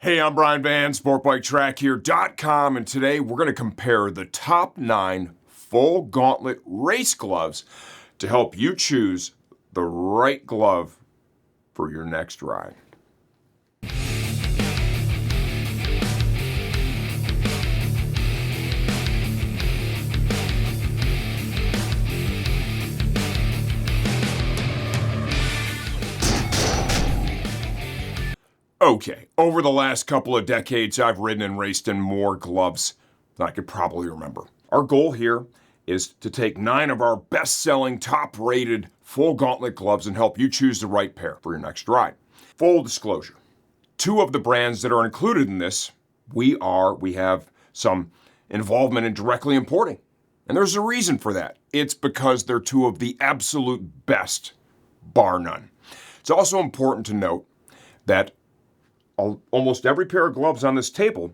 Hey, I'm Brian Van, SportBikeTrackHere.com, and today we're going to compare the top 9 full gauntlet race gloves to help you choose the right glove for your next ride. Okay, over the last couple of decades, I've ridden and raced in more gloves than I could probably remember. Our goal here is to take 9 of our best-selling, top-rated full gauntlet gloves and help you choose the right pair for your next ride. Full disclosure, 2 of the brands that are included in this, we have some involvement in directly importing. And there's a reason for that. It's because they're 2 of the absolute best, bar none. It's also important to note that almost every pair of gloves on this table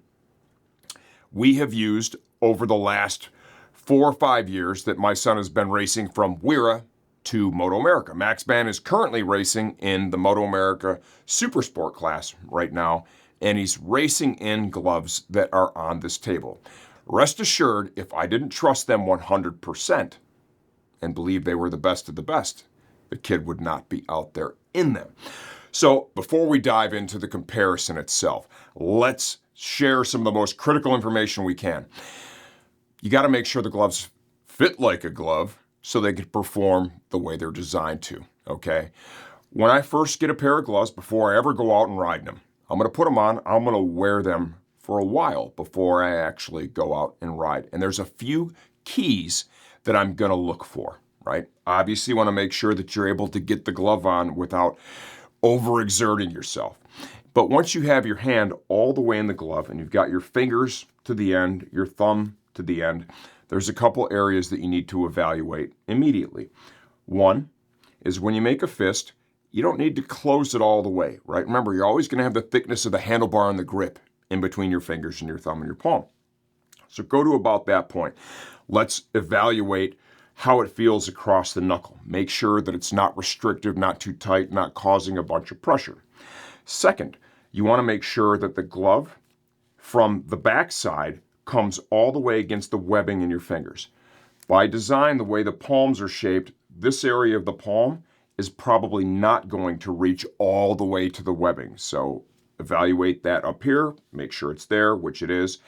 we have used over the last 4 or 5 years that my son has been racing from WERA to MotoAmerica. Max Ban is currently racing in the MotoAmerica SuperSport Class right now, and he's racing in gloves that are on this table. Rest assured, if I didn't trust them 100% and believe they were the best of the best, the kid would not be out there in them. So before we dive into the comparison itself, let's share some of the most critical information we can. You got to make sure the gloves fit like a glove so they can perform the way they're designed to, okay? When I first get a pair of gloves, before I ever go out and ride them, I'm going to put them on, I'm going to wear them for a while before I actually go out and ride. And there's a few keys that I'm going to look for, right? Obviously, you want to make sure that you're able to get the glove on without overexerting yourself. But once you have your hand all the way in the glove and you've got your fingers to the end, your thumb to the end, there's a couple areas that you need to evaluate immediately. One is when you make a fist, you don't need to close it all the way, right? Remember, you're always going to have the thickness of the handlebar and the grip in between your fingers and your thumb and your palm. So go to about that point. Let's evaluate how it feels across the knuckle. Make sure that it's not restrictive, not too tight, not causing a bunch of pressure. Second, you want to make sure that the glove from the back side comes all the way against the webbing in your fingers. By design, the way the palms are shaped, this area of the palm is probably not going to reach all the way to the webbing. So evaluate that up here, make sure it's there, which it is.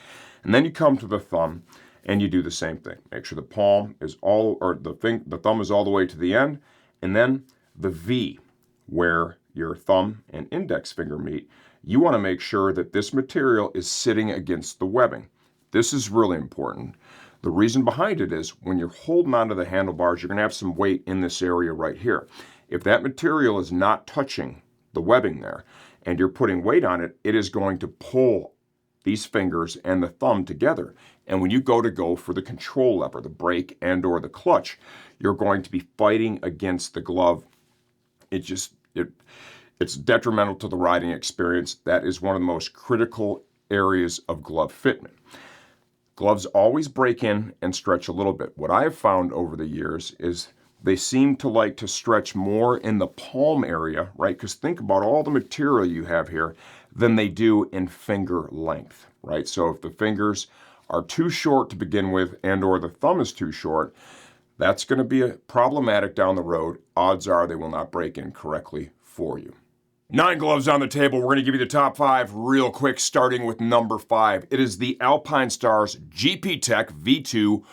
And then you come to the thumb and you do the same thing. Make sure the palm is the thumb is all the way to the end, and then the V, where your thumb and index finger meet, you want to make sure that this material is sitting against the webbing. This is really important. The reason behind it is when you're holding onto the handlebars, you're going to have some weight in this area right here. If that material is not touching the webbing there and you're putting weight on it, it is going to pull these fingers and the thumb together. And when you go for the control lever, the brake and or the clutch, you're going to be fighting against the glove. It's detrimental to the riding experience. That is one of the most critical areas of glove fitment. Gloves always break in and stretch a little bit. What I have found over the years is they seem to like to stretch more in the palm area, right? Because think about all the material you have here than they do in finger length, right? So if the fingers are too short to begin with and or the thumb is too short, that's going to be problematic down the road. Odds are they will not break in correctly for you. 9 gloves on the table. We're going to give you the top 5 real quick, starting with number 5. It is the Alpinestars GP Tech V2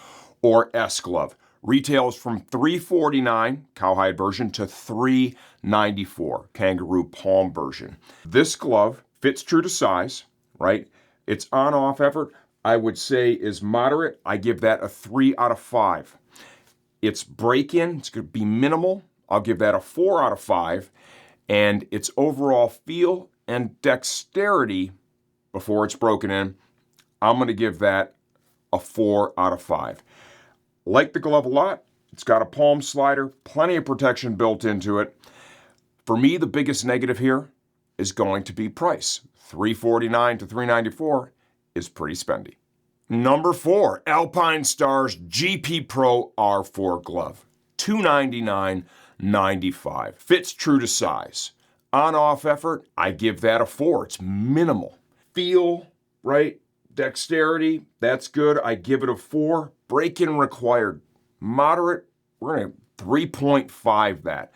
or S glove. Retails from $349 cowhide version to $394 kangaroo palm version. This glove fits true to size, right? Its on-off effort, I would say, is moderate. I give that a 3 out of 5. Its break-in, it's going to be minimal. I'll give that a 4 out of 5. And its overall feel and dexterity before it's broken in, I'm going to give that a 4 out of 5. Like the glove a lot. It's got a palm slider, plenty of protection built into it. For me, the biggest negative here is going to be price. $349 to $394 is pretty spendy. Number 4, Alpinestars GP Pro R4 glove. $299.95. Fits true to size. On-off effort, I give that a 4. It's minimal. Feel, right? Dexterity, that's good. I give it a 4. Break-in required. Moderate, we're going to 3.5 that.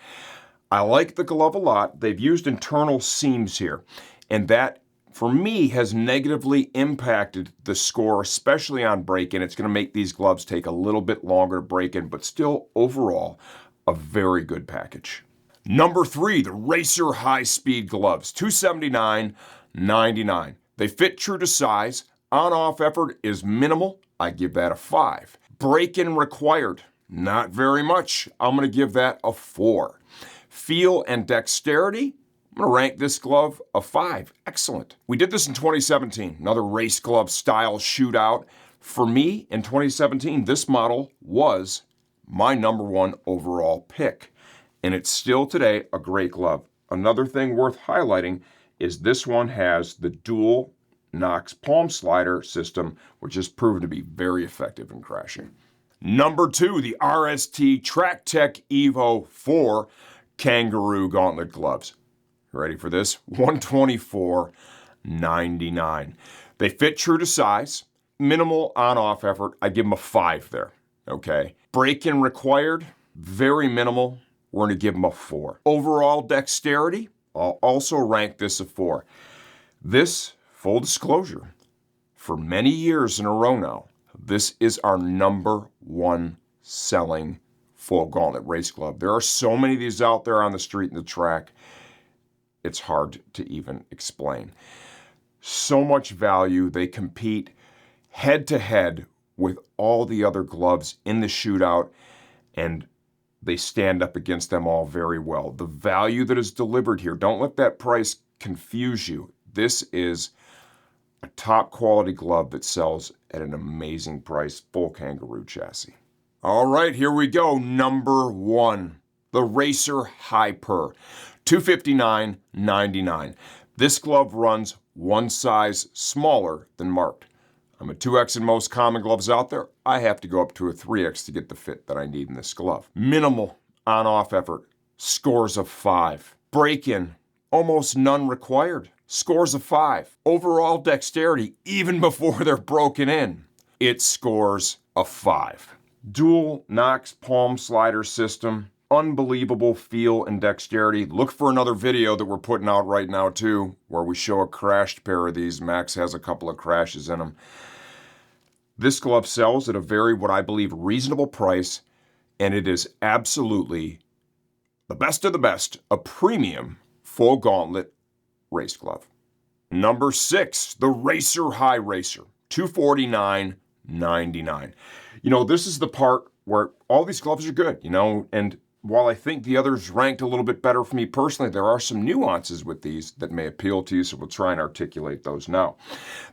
I like the glove a lot. They've used internal seams here, and that, for me, has negatively impacted the score, especially on break-in. It's going to make these gloves take a little bit longer to break in, but still, overall, a very good package. Number 3, the Racer high-speed gloves, $279.99. They fit true to size. On-off effort is minimal. I give that a 5. Break-in required, not very much. I'm going to give that a 4. Feel and dexterity, I'm going to rank this glove a 5. Excellent. We did this in 2017, another race glove style shootout. For me, in 2017, this model was my number 1 overall pick, and it's still today a great glove. Another thing worth highlighting is this one has the dual Knox palm slider system, which has proven to be very effective in crashing. Number 2, the RST Track Tech Evo 4 Kangaroo Gauntlet gloves. Ready for this? $124.99. They fit true to size. Minimal on-off effort. I give them a 5 there. Okay. Break-in required. Very minimal. We're going to give them a 4. Overall dexterity. I'll also rank this a 4. This, full disclosure, for many years in a row now, this is our number 1 selling full gauntlet race glove. There are so many of these out there on the street and the track, it's hard to even explain. So much value. They compete head-to-head with all the other gloves in the shootout, and they stand up against them all very well. The value that is delivered here, don't let that price confuse you. This is a top quality glove that sells at an amazing price, full kangaroo chassis. All right, here we go. Number 1, the Racer Hyper, $259.99. This glove runs 1 size smaller than marked. I'm a 2X in most common gloves out there. I have to go up to a 3X to get the fit that I need in this glove. Minimal on-off effort, scores of 5. Break-in, almost none required, scores of 5. Overall dexterity, even before they're broken in, it scores a 5. Dual Knox palm slider system, unbelievable feel and dexterity. Look for another video that we're putting out right now too, where we show a crashed pair of these. Max has a couple of crashes in them. This glove sells at a very, what I believe, reasonable price, and it is absolutely the best of the best, a premium full gauntlet race glove. Number 6, the Racer High Racer, $249.99. You know, this is the part where all these gloves are good, you know, and while I think the others ranked a little bit better for me personally, there are some nuances with these that may appeal to you, so we'll try and articulate those now.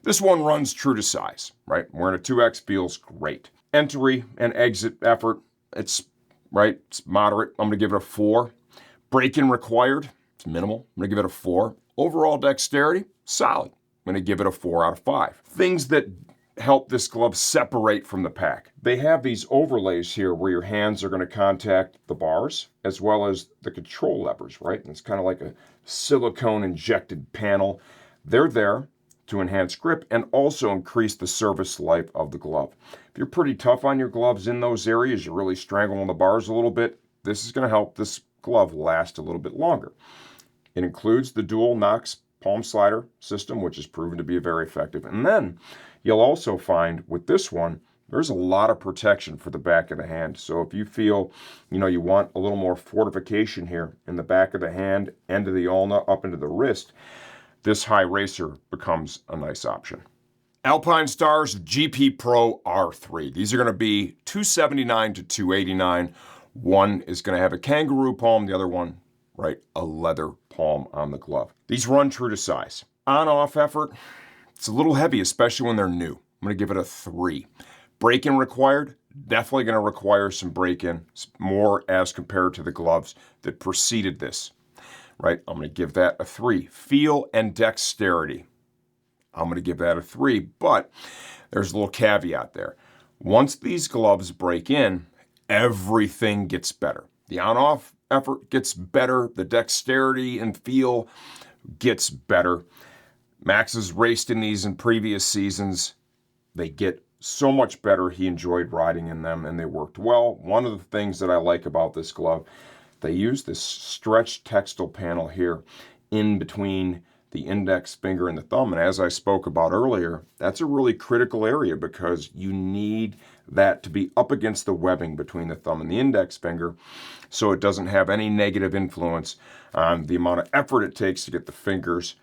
This one runs true to size, right? Wearing a 2X feels great. Entry and exit effort, it's moderate. I'm going to give it a 4. Break-in required, it's minimal. I'm going to give it a 4. Overall dexterity, solid. I'm going to give it a 4 out of 5. Things that help this glove separate from the pack. They have these overlays here where your hands are going to contact the bars as well as the control levers, right? And it's kind of like a silicone injected panel. They're there to enhance grip and also increase the service life of the glove. If you're pretty tough on your gloves in those areas, you're really strangling the bars a little bit, this is going to help this glove last a little bit longer. It includes the dual Knox palm slider system, which is proven to be very effective. And then you'll also find with this one, there's a lot of protection for the back of the hand. So if you feel, you know, you want a little more fortification here in the back of the hand, end of the ulna, up into the wrist, this High Racer becomes a nice option. Alpine Stars GP Pro R3. These are going to be $279 to $289. One is going to have a kangaroo palm, the other one, right, a leather palm on the glove. These run true to size. On-off effort, it's a little heavy, especially when they're new. I'm going to give it a 3. Break-in required, definitely going to require some break-in, more as compared to the gloves that preceded this, right? I'm going to give that a 3. Feel and dexterity, I'm going to give that a 3, but there's a little caveat there. Once these gloves break in, everything gets better. The on-off effort gets better, the dexterity and feel gets better. Max has raced in these in previous seasons. They get so much better. He enjoyed riding in them, and they worked well. One of the things that I like about this glove, they use this stretched textile panel here in between the index finger and the thumb. And as I spoke about earlier, that's a really critical area because you need that to be up against the webbing between the thumb and the index finger so it doesn't have any negative influence on the amount of effort it takes to get the fingers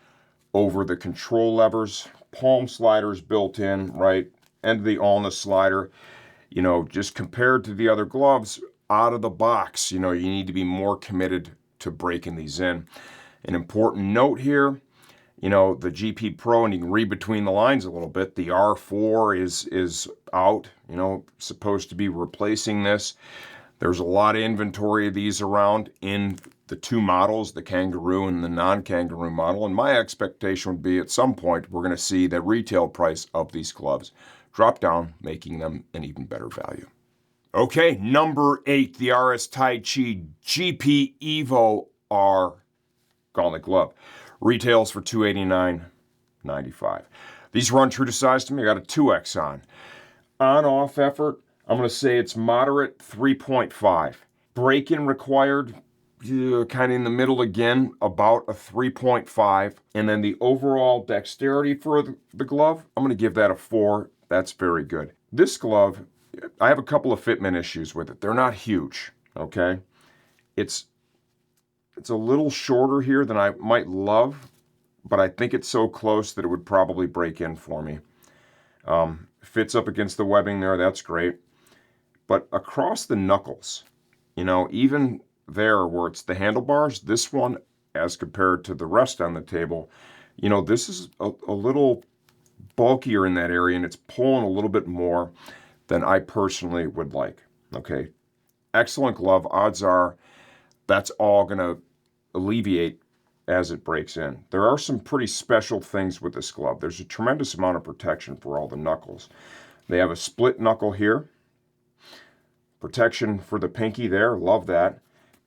over the control levers. Palm sliders built in, right? End of the ulna slider. You know, just compared to the other gloves, out of the box, you know, you need to be more committed to breaking these in. An important note here, you know, the GP Pro, and you can read between the lines a little bit, the R4 is out, you know, supposed to be replacing this. There's a lot of inventory of these around in the two models, the Kangaroo and the non-Kangaroo model, and my expectation would be at some point we're going to see the retail price of these gloves drop down, making them an even better value. Okay, number 8, the RS Taichi GP Evo R Gauntlet glove. Retails for $289.95. These run true to size to me. I got a 2X on. On-off effort, I'm going to say it's moderate, 3.5. Break-in required, kind of in the middle again, about a 3.5. And then the overall dexterity for the glove, I'm going to give that a 4. That's very good. This glove, I have a couple of fitment issues with it. They're not huge, okay? It's a little shorter here than I might love, but I think it's so close that it would probably break in for me. Fits up against the webbing there, that's great. But across the knuckles, you know, even there where it's the handlebars, this one, as compared to the rest on the table, you know, this is a little bulkier in that area, and it's pulling a little bit more than I personally would like. Okay, excellent glove. Odds are that's all going to alleviate as it breaks in. There are some pretty special things with this glove. There's a tremendous amount of protection for all the knuckles. They have a split knuckle here. Protection for the pinky there. Love that.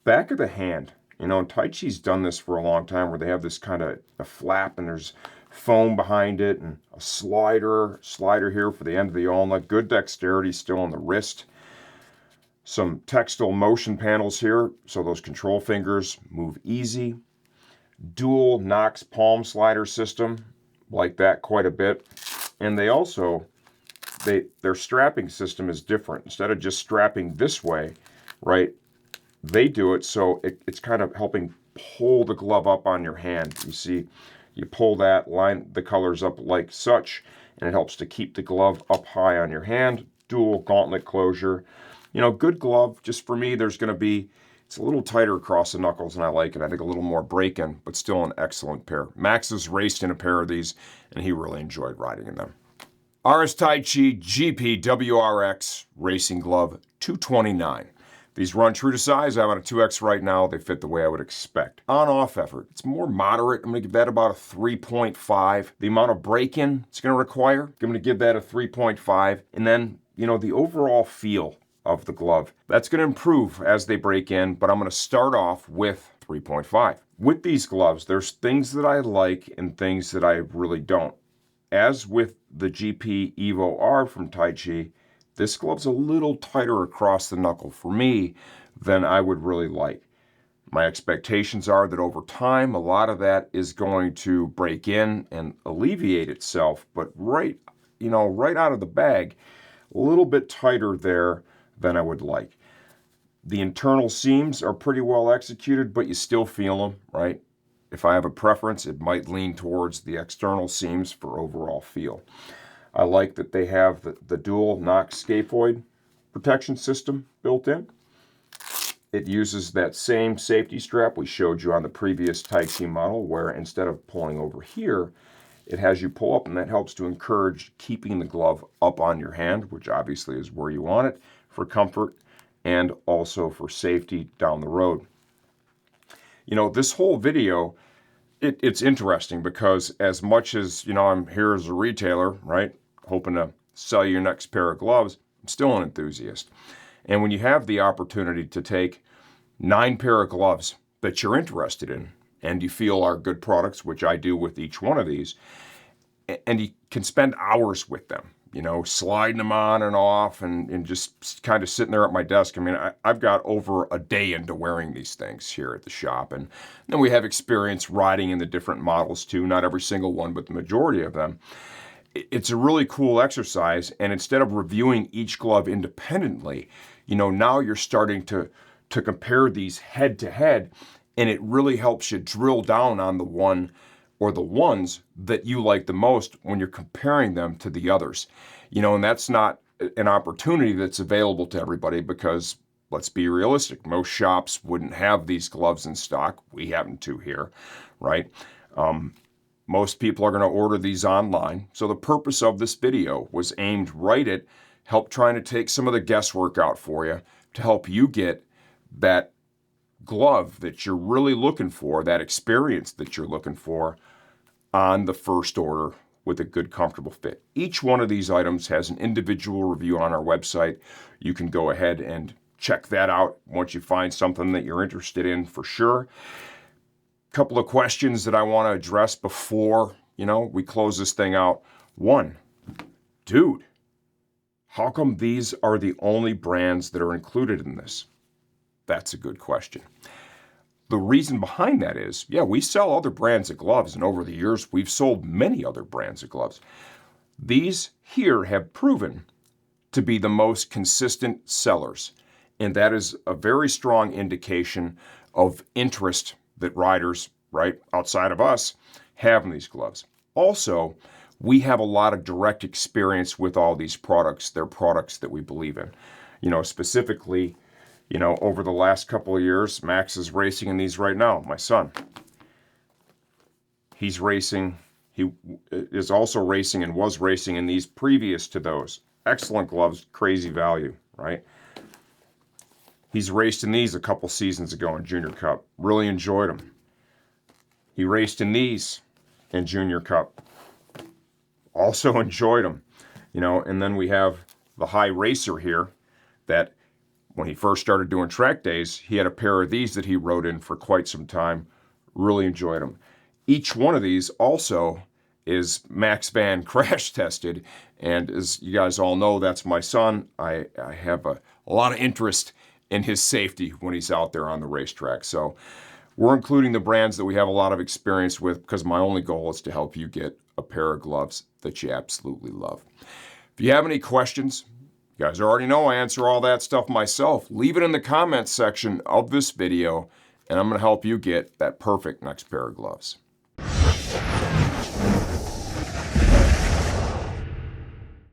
Back of the hand. You know, Taichi's done this for a long time where they have this kind of a flap and there's foam behind it and a slider here for the end of the ulna. Good dexterity still on the wrist. Some textile motion panels here so those control fingers move easy. Dual Knox palm slider system, like that quite a bit. And they also, their strapping system is different. Instead of just strapping this way, right, they do it so it's kind of helping pull the glove up on your hand. You see, you pull that, line the colors up like such, and it helps to keep the glove up high on your hand. Dual gauntlet closure. You know, good glove. Just for me, there's going to be, it's a little tighter across the knuckles, and I like it. I think a little more break-in, but still an excellent pair. Max has raced in a pair of these, and he really enjoyed riding in them. RS Taichi GP WRX Racing Glove, $229. These run true to size. I'm on a 2X right now. They fit the way I would expect. On-off effort, it's more moderate. I'm going to give that about a 3.5. The amount of break-in it's going to require, I'm going to give that a 3.5. And then, you know, the overall feel of the glove, that's going to improve as they break in, but I'm going to start off with 3.5. With these gloves, there's things that I like and things that I really don't. As with the GP Evo R from Taichi, this glove's a little tighter across the knuckle for me than I would really like. My expectations are that over time, a lot of that is going to break in and alleviate itself, but right out of the bag, a little bit tighter there than I would like. The internal seams are pretty well executed, but you still feel them, right? If I have a preference, it might lean towards the external seams for overall feel. I like that they have the dual Knox scaphoid protection system built in. It uses that same safety strap we showed you on the previous Taichi model, where instead of pulling over here, it has you pull up, and that helps to encourage keeping the glove up on your hand, which obviously is where you want it for comfort and also for safety down the road. You know, this whole video, it's interesting because as much as, you know, I'm here as a retailer, right, hoping to sell your next pair of gloves, I'm still an enthusiast. And when you have the opportunity to take 9 pair of gloves that you're interested in and you feel are good products, which I do with each one of these, and you can spend hours with them, sliding them on and off and just kind of sitting there at my desk. I mean, I've got over a day into wearing these things here at the shop. And then we have experience riding in the different models too, not every single one, but the majority of them. It's a really cool exercise. And instead of reviewing each glove independently, now you're starting to compare these head to head, and it really helps you drill down on the one or the ones that you like the most when you're comparing them to the others. And that's not an opportunity that's available to everybody because, let's be realistic, most shops wouldn't have these gloves in stock. We happen to here, right? Most people are going to order these online. So the purpose of this video was aimed right at help trying to take some of the guesswork out for you to help you get that glove that you're really looking for, that experience that you're looking for on the first order with a good, comfortable fit. Each one of these items has an individual review on our website. You can go ahead and check that out once you find something that you're interested in for sure. Couple of questions that I want to address before, we close this thing out. One, dude, how come these are the only brands that are included in this? That's a good question. The reason behind that is, we sell other brands of gloves, and over the years, we've sold many other brands of gloves. These here have proven to be the most consistent sellers, and that is a very strong indication of interest that riders, right outside of us, have in these gloves. Also, we have a lot of direct experience with all these products. They're products that we believe in. Specifically, over the last couple of years, Max is racing in these right now, my son. He's racing, he is also racing and was racing in these previous to those. Excellent gloves, crazy value, right? He's raced in these a couple seasons ago in Junior Cup. Really enjoyed them. He raced in these in Junior Cup. Also enjoyed them. And then we have the High Racer here that when he first started doing track days, he had a pair of these that he rode in for quite some time. Really enjoyed them. Each one of these also is Max Van crash tested. And as you guys all know, that's my son. I have a lot of interest in his safety when he's out there on the racetrack. So we're including the brands that we have a lot of experience with because my only goal is to help you get a pair of gloves that you absolutely love. If you have any questions, you guys already know I answer all that stuff myself. Leave it in the comments section of this video, and I'm going to help you get that perfect next pair of gloves.